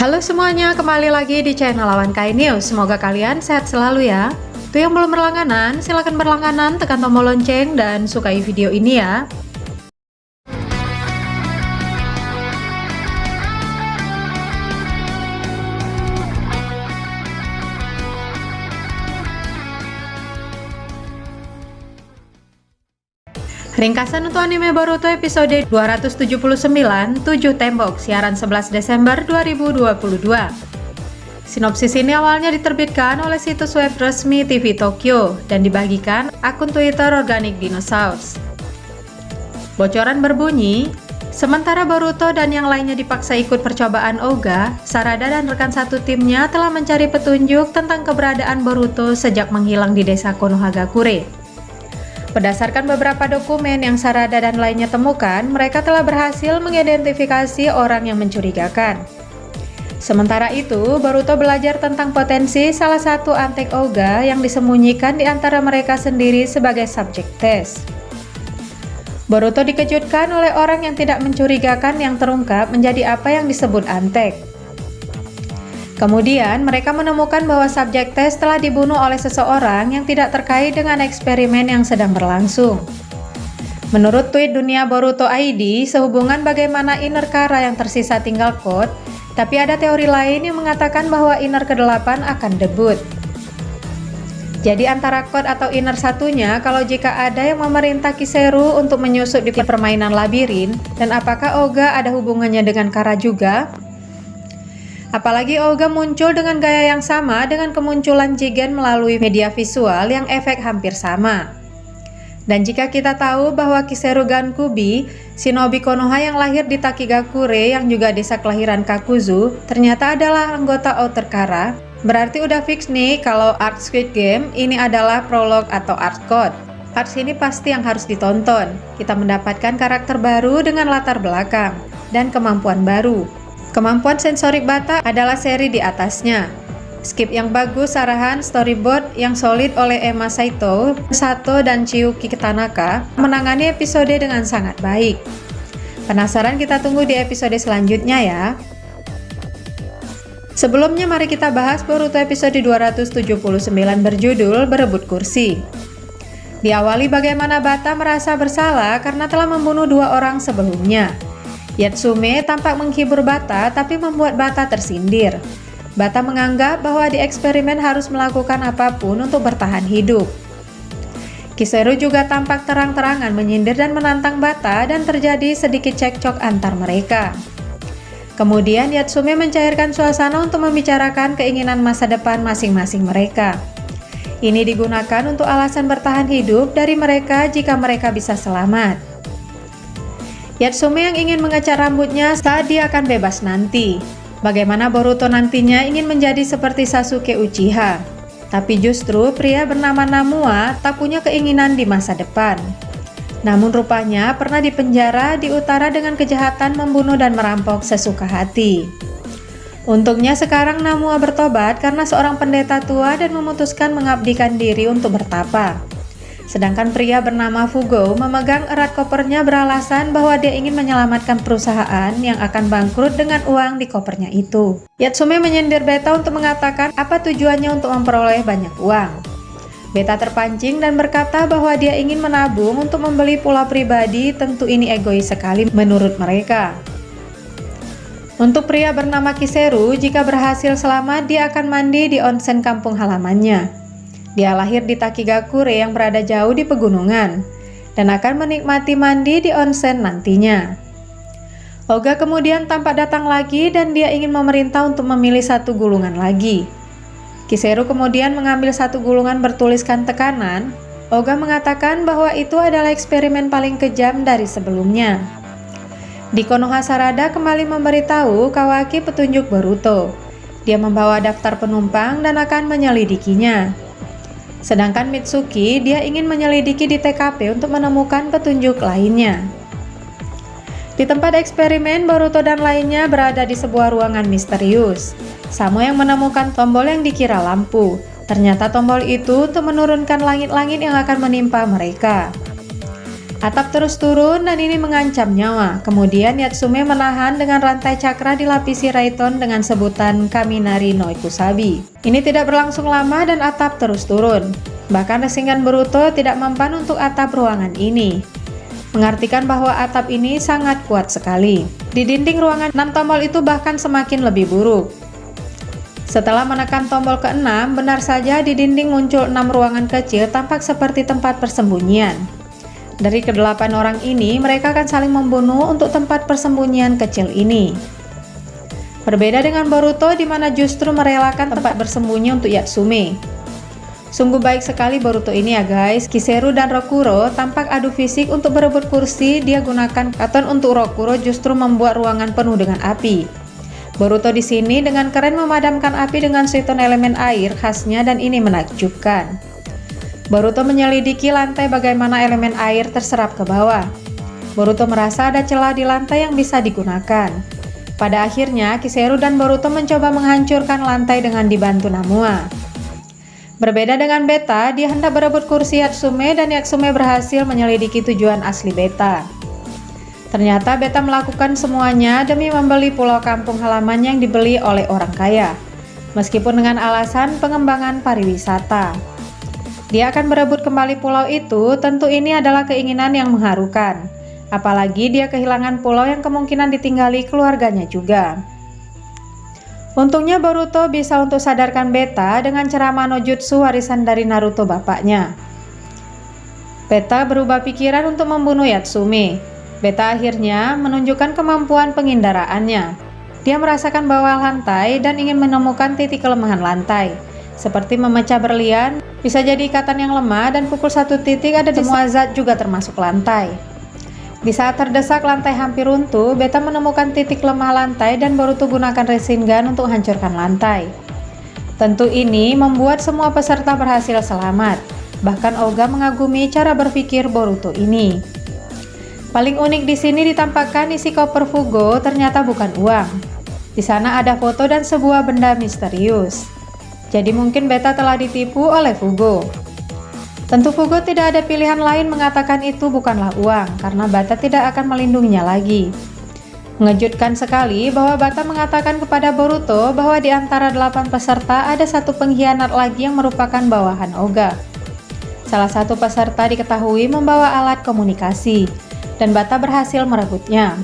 Halo semuanya, kembali lagi di channel Awan Kai News. Semoga kalian sehat selalu ya. Tuh yang belum berlangganan, silahkan berlangganan, tekan tombol lonceng, dan sukai video ini ya. Ringkasan untuk anime Boruto episode 279, 7 Tembok, siaran 11 Desember 2022. Sinopsis ini awalnya diterbitkan oleh situs web resmi TV Tokyo dan dibagikan akun Twitter Organic Dinosaurs. Bocoran berbunyi, sementara Boruto dan yang lainnya dipaksa ikut percobaan Ouga, Sarada dan rekan satu timnya telah mencari petunjuk tentang keberadaan Boruto sejak menghilang di desa Konohagakure. Berdasarkan beberapa dokumen yang Sarada dan lainnya temukan, mereka telah berhasil mengidentifikasi orang yang mencurigakan. Sementara itu, Boruto belajar tentang potensi salah satu antek Ouga yang disembunyikan di antara mereka sendiri sebagai subjek tes. Boruto dikejutkan oleh orang yang tidak mencurigakan yang terungkap menjadi apa yang disebut antek. Kemudian, mereka menemukan bahwa subjek tes telah dibunuh oleh seseorang yang tidak terkait dengan eksperimen yang sedang berlangsung. Menurut tweet Dunia Boruto ID, sehubungan bagaimana inner Kara yang tersisa tinggal code, tapi ada teori lain yang mengatakan bahwa inner ke-8 akan debut. Jadi antara code atau inner satunya, kalau jika ada yang memerintah Kiseru untuk menyusup di permainan labirin, dan apakah Ouga ada hubungannya dengan Kara juga? Apalagi Ouga muncul dengan gaya yang sama dengan kemunculan Jigen melalui media visual yang efek hampir sama. Dan jika kita tahu bahwa Kiseru Gankubi, shinobi Konoha yang lahir di Takigakure yang juga desa kelahiran Kakuzu, ternyata adalah anggota Outer Kara, berarti udah fix nih kalau arc Squid Game ini adalah prolog atau arc code. Arc ini pasti yang harus ditonton. Kita mendapatkan karakter baru dengan latar belakang dan kemampuan baru. Kemampuan sensorik Bata adalah seri di atasnya. Skip yang bagus, arahan storyboard yang solid oleh Emma Saito, Sato, dan Chiyuki Tanaka menangani episode dengan sangat baik. Penasaran? Kita tunggu di episode selanjutnya ya. Sebelumnya mari kita bahas Boruto episode 279 berjudul Berebut Kursi. Diawali bagaimana Bata merasa bersalah karena telah membunuh 2 orang sebelumnya. Yatsume tampak menghibur Bata tapi membuat Bata tersindir. Bata menganggap bahwa di eksperimen harus melakukan apapun untuk bertahan hidup. Kiseru juga tampak terang-terangan menyindir dan menantang Bata dan terjadi sedikit cekcok antar mereka. Kemudian Yatsume mencairkan suasana untuk membicarakan keinginan masa depan masing-masing mereka. Ini digunakan untuk alasan bertahan hidup dari mereka jika mereka bisa selamat. Yatsume yang ingin mengecat rambutnya saat dia akan bebas nanti. Bagaimana Boruto nantinya ingin menjadi seperti Sasuke Uchiha. Tapi justru pria bernama Namua tak punya keinginan di masa depan. Namun rupanya pernah dipenjara di utara dengan kejahatan membunuh dan merampok sesuka hati. Untungnya sekarang Namua bertobat karena seorang pendeta tua dan memutuskan mengabdikan diri untuk bertapa. Sedangkan pria bernama Fugo memegang erat kopernya beralasan bahwa dia ingin menyelamatkan perusahaan yang akan bangkrut dengan uang di kopernya itu. Yatsume menyindir Beta untuk mengatakan apa tujuannya untuk memperoleh banyak uang. Beta terpancing dan berkata bahwa dia ingin menabung untuk membeli pulau pribadi, tentu ini egois sekali menurut mereka. Untuk pria bernama Kiseru, jika berhasil selamat dia akan mandi di onsen kampung halamannya. Dia lahir di Takigakure yang berada jauh di pegunungan dan akan menikmati mandi di onsen nantinya. Ouga kemudian tampak datang lagi dan dia ingin memerintah untuk memilih satu gulungan lagi. Kiseru kemudian mengambil satu gulungan bertuliskan tekanan. Ouga mengatakan bahwa itu adalah eksperimen paling kejam dari sebelumnya. Di Konoha Sarada kembali memberitahu Kawaki petunjuk Boruto. Dia membawa daftar penumpang dan akan menyelidikinya. Sedangkan Mitsuki, dia ingin menyelidiki di TKP untuk menemukan petunjuk lainnya. Di tempat eksperimen, Boruto dan lainnya berada di sebuah ruangan misterius. Samo yang menemukan tombol yang dikira lampu. Ternyata tombol itu untuk menurunkan langit-langit yang akan menimpa mereka. Atap terus turun dan ini mengancam nyawa. Kemudian Yatsume menahan dengan rantai cakra dilapisi Raiton dengan sebutan Kaminari no Ikusabi. Ini tidak berlangsung lama dan atap terus turun. Bahkan Rasengan Boruto tidak mempan untuk atap ruangan ini, mengartikan bahwa atap ini sangat kuat sekali. Di dinding ruangan 6 tombol itu bahkan semakin lebih buruk. Setelah menekan tombol ke-6, benar saja di dinding muncul 6 ruangan kecil tampak seperti tempat persembunyian. Dari ke-8 orang ini, mereka akan saling membunuh untuk tempat persembunyian kecil ini. Berbeda dengan Boruto di mana justru merelakan tempat bersembunyi untuk Yatsume. Sungguh baik sekali Boruto ini ya guys. Kiseru dan Rokuro tampak adu fisik untuk berebut kursi. Dia gunakan katon untuk Rokuro justru membuat ruangan penuh dengan api. Boruto di sini dengan keren memadamkan api dengan suiton elemen air khasnya dan ini menakjubkan. Boruto menyelidiki lantai bagaimana elemen air terserap ke bawah. Boruto merasa ada celah di lantai yang bisa digunakan. Pada akhirnya, Kiseru dan Boruto mencoba menghancurkan lantai dengan dibantu Namua. Berbeda dengan Beta, dia hendak berebut kursi Yatsume dan Yatsume berhasil menyelidiki tujuan asli Beta. Ternyata Beta melakukan semuanya demi membeli pulau kampung halaman yang dibeli oleh orang kaya, meskipun dengan alasan pengembangan pariwisata. Dia akan berebut kembali pulau itu, tentu ini adalah keinginan yang mengharukan. Apalagi dia kehilangan pulau yang kemungkinan ditinggali keluarganya juga. Untungnya Boruto bisa untuk sadarkan Beta dengan ceramah no jutsu warisan dari Naruto bapaknya. Beta berubah pikiran untuk membunuh Yatsume. Beta akhirnya menunjukkan kemampuan pengindaraannya. Dia merasakan bawah lantai dan ingin menemukan titik kelemahan lantai. Seperti memecah berlian, bisa jadi ikatan yang lemah dan pukul satu titik ada di semua zat juga termasuk lantai. Di saat terdesak lantai hampir runtuh, Beta menemukan titik lemah lantai dan Boruto gunakan Rasengan untuk hancurkan lantai. Tentu ini membuat semua peserta berhasil selamat. Bahkan Oga mengagumi cara berpikir Boruto ini. Paling unik di sini ditampakkan isi koper Fugo ternyata bukan uang. Di sana ada foto dan sebuah benda misterius. Jadi mungkin Beta telah ditipu oleh Fugo. Tentu Fugo tidak ada pilihan lain mengatakan itu bukanlah uang, karena Bata tidak akan melindunginya lagi. Mengejutkan sekali bahwa Bata mengatakan kepada Boruto bahwa di antara 8 peserta ada satu pengkhianat lagi yang merupakan bawahan Oga. Salah satu peserta diketahui membawa alat komunikasi, dan Bata berhasil merebutnya.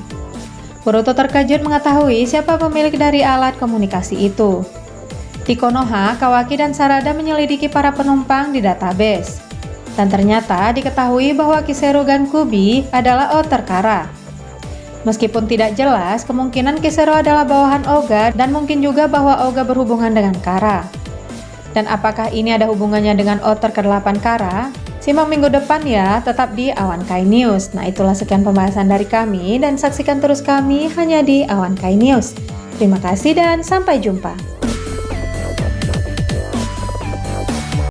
Boruto terkejut mengetahui siapa pemilik dari alat komunikasi itu. Di Konoha, Kawaki dan Sarada menyelidiki para penumpang di database. Dan ternyata diketahui bahwa Kiseru Gankubi adalah Outer Kara. Meskipun tidak jelas, kemungkinan Kiseru adalah bawahan Oga dan mungkin juga bahwa Oga berhubungan dengan Kara. Dan apakah ini ada hubungannya dengan Outer ke-8 Kara? Simak minggu depan ya, tetap di Awan Kai News. Nah itulah sekian pembahasan dari kami dan saksikan terus kami hanya di Awan Kai News. Terima kasih dan sampai jumpa.